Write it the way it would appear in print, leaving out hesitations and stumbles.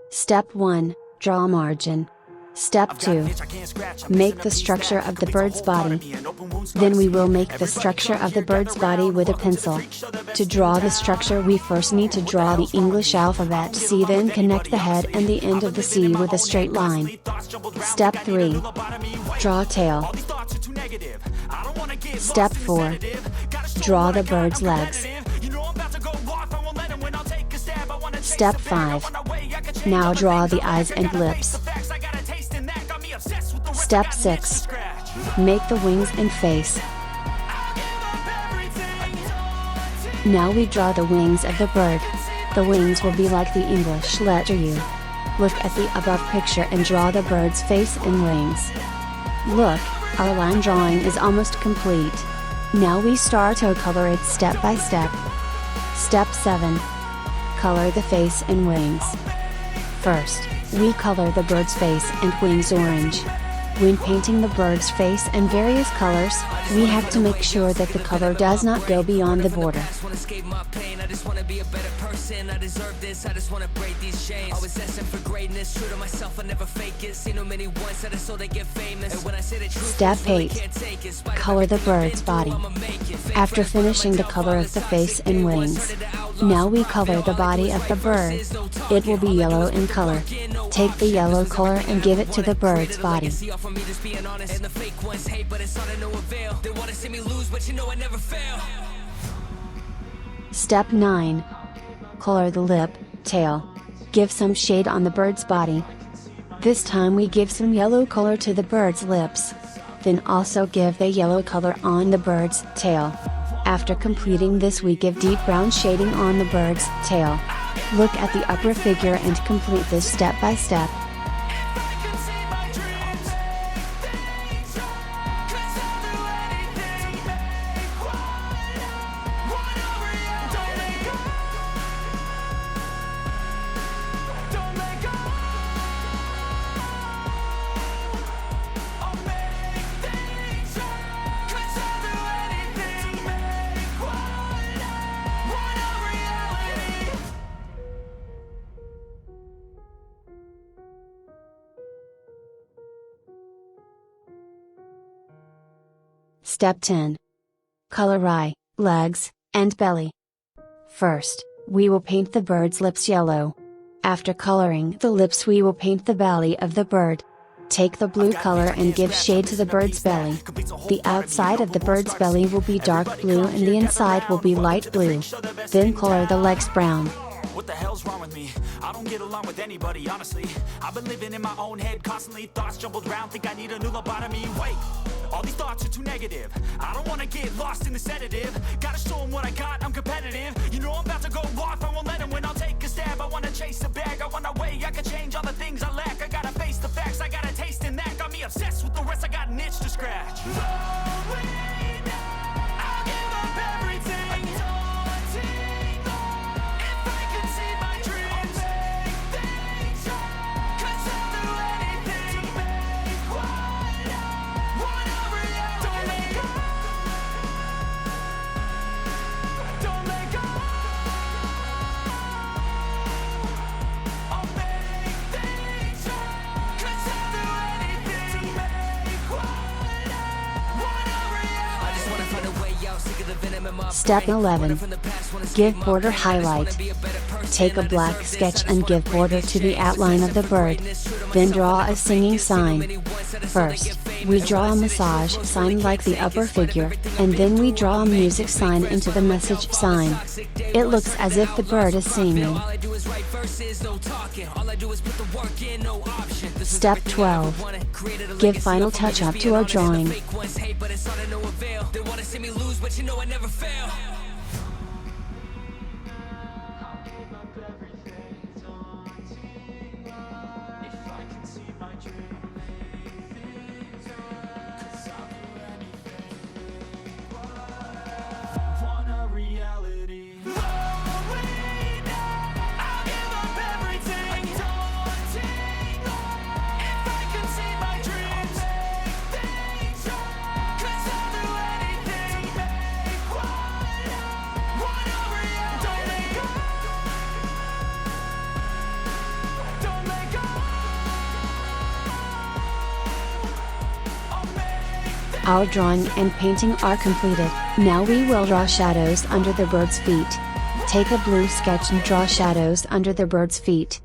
Step 1. Draw a margin. Step 2. Make the structure of the bird's body. Then we will make the structure of the bird's body with a pencil. To draw the structure we first need to draw the English alphabet C, then connect the head and the end of the C with a straight line. Step 3. Draw tail. Step 4. Draw the bird's legs. Step 5. Now draw the eyes and lips. Step 6. Make the wings and face. Now we draw the wings of the bird. The wings will be like the English letter U. Look at the above picture and draw the bird's face and wings. Look, our line drawing is almost complete. Now we start to color it step by step. Step 7. Color the face and wings. First, we color the bird's face and wings orange. When painting the bird's face in various colors, we have to make sure that the color does not go beyond the border. Step 8. Color the bird's body. After finishing the color of the face and wings, now we color the body of the bird. It will be yellow in color. Take the yellow color and give it to the bird's body. Step 9. Color the lip, tail. Give some shade on the bird's body. This time we give some yellow color to the bird's lips. Then also give the yellow color on the bird's tail. After completing this, we give deep brown shading on the bird's tail. Look at the upper figure and complete this step by step. Step 10. Color eye, legs, and belly. First, we will paint the bird's lips yellow. After coloring the lips, we will paint the belly of the bird. Take the blue color and give shade to the bird's belly. The outside of the bird's belly will be dark blue and the inside will be light blue. Then color the legs brown. What the hell's wrong with me? I don't get along with anybody, honestly. I've been living in my own head constantly. Thoughts jumbled around, think I need a new lobotomy. Wait, all these thoughts are too negative. I don't wanna get lost in the sedative. Gotta show them what I got, I'm competitive. You know I'm about to go off, I won't let them win. I'll take a stab, I wanna chase a bag. I wanna weigh, I can change all the things I lack. I gotta face the facts, I got a taste in that. Got me obsessed with the rest, I got an itch to scratch. I'll give up everything. Step 11. Give border highlight. Take a black sketch and give border to the outline of the bird. Then draw a singing sign. First, we draw a massage sign like the upper figure, and then we draw a music sign into the message sign. It looks as if the bird is singing. Step 12. Give final touch up to our drawing. Our drawing and painting are completed. Now we will draw shadows under the bird's feet. Take a blue sketch and draw shadows under the bird's feet.